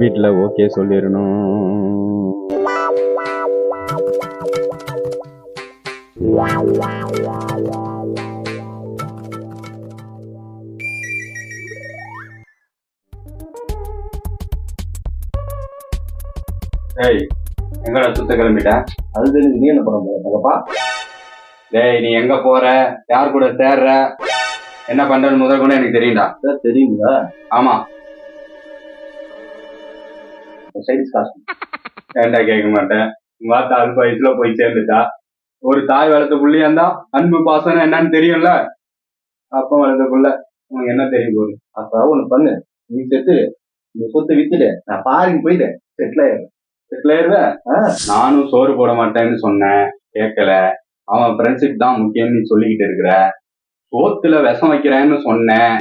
வீட்டில் ஓகே சொல்லிடணும். டேய் எங்கடா சுத்த கிளம்பிட்ட? அது நீ என்ன பண்ண போறப்பா? டேய் நீ எங்க போற, யார் கூட சேர்ற, என்ன பண்றன்னு முதல் கூட எனக்கு தெரியும்டா. தெரியுங்களா? ஆமா. சைடிஸ் காசு ஏன்டா கேட்க மாட்டேன். உங்க ஆத்தா அல்ப வயசுல போய் சேர்ந்துட்டா. ஒரு தாய் வளர்த்த புள்ளியா இருந்தா அன்பு பாசனம் என்னன்னு தெரியும்ல. அப்ப வளர்த்த புள்ள உனக்கு என்ன தெரியும் போகுது? அப்ப ஒண்ணு பண்ணு, நீ செத்து இந்த சொத்தை வித்துட்டு நான் பாருங்க போயிட்டு செட்டில் ஆயிடுறேன். செட்டில் ஆயிடுவேன். நானும் சோறு போட மாட்டேன்னு சொன்னேன், கேட்கல. அவன் ஃப்ரெண்ட்ஷிப் தான் முக்கியம்னு நீ சொல்லிக்கிட்டு இருக்கிற. சோத்துல விஷம் வைக்கிறேன்னு சொன்னேன்,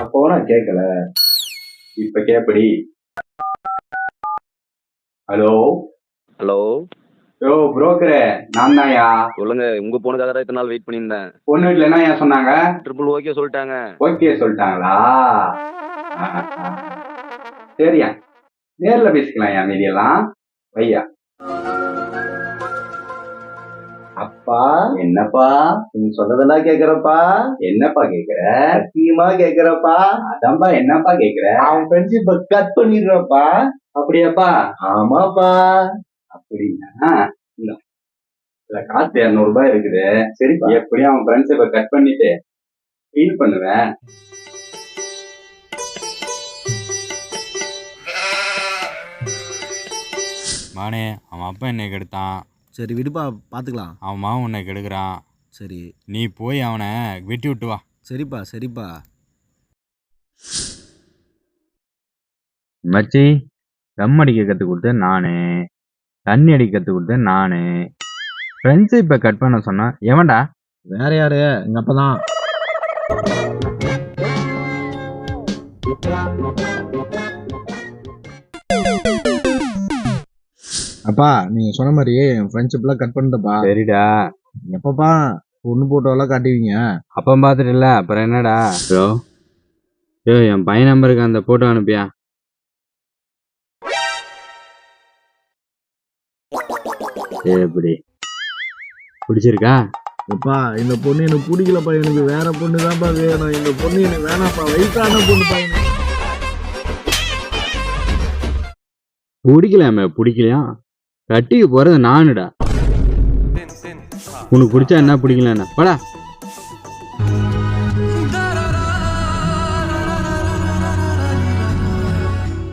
அப்போ நான் கேட்கல. இப்ப கேப்படி. ஹலோ ஹலோ, யோ புரோக்கரே, நான் தான்யா. சொல்லுங்க. உங்க போனுக்காக தான் இத்தனை நாள் வெயிட் பண்ணியிருந்தேன். பொண்ணு வீட்டுல என்ன ஏன் சொன்னாங்க? ட்ரிபிள் ஓகே சொல்லிட்டாங்க. ஓகே சொல்லிட்டாங்களா? சரியா, நேர்ல பேசிக்கலாம். என் மீதியெல்லாம் வையா. அப்பா என்னப்பா நீ சொன்னதெல்லாம் கேக்குறப்பா. என்னப்பா கேக்குற? சத்தியமா கேக்குறப்பா. அதான்பா என்னப்பா கேக்குற? அவன் ஃப்ரெண்ட்ஷிப்பை கட் பண்ணிடுறப்பா. அப்படியாப்பா? ஆமாப்பா. அப்படின்னா இல்ல, காசு 200 ரூபாய் இருக்குது. சரிப்பா. எப்படியும் அவன் ஃப்ரெண்ட்ஷிப்பை கட் பண்ணிட்டு ஃபீல் பண்ணுவேன். மானே, அவன் அப்பா என்னை கெடுத்தான். சரி விடுப்பா, பார்த்துக்கலாம். அவன் மாவன் உன்னை கெடுக்கிறான். சரி நீ போய் அவனை வெட்டி விட்டு வா. சரிப்பா சரிப்பா. மச்சி, தம் அடிக்க கற்றுக் கொடுத்தேன் நானு, தண்ணி அடிக்க கற்றுக் கொடுத்தேன் நானு. ஃப்ரெண்ட்ஷிப்பை கட் பண்ண சொன்னா எவன்டா? வேற யாரு? எங்க அப்பா தான். அப்பா நீங்க சொன்ன மாதிரி என் ஃப்ரெண்ட்ஷிப்லாம் கட் பண்ணிட்டப்பா. சரிடா. எப்பப்பா பொண்ணு போட்டோலாம் காட்டுவீங்க? அப்போ பார்த்துட்டுல அப்புறம் என்னடா? ப்ரோ, யோ என் பையன் நம்பருக்கு அந்த போட்டோ அனுப்பியா? எப்படி பிடிச்சிருக்கா? எப்பா இந்த பொண்ணு எனக்கு பிடிக்கலப்பா, எனக்கு வேற பொண்ணு தான்ப்பா வேணும். இந்த பொண்ணு எனக்கு வேணாம்ப்பா, வயசான பொண்ணுப்பா எனக்கு. பிடிக்கலாமே, பிடிக்கலையா? கட்டிக்கு போறது நானுடா. உனக்கு பிடிச்சா என்ன, பிடிக்கல என்ன? படா.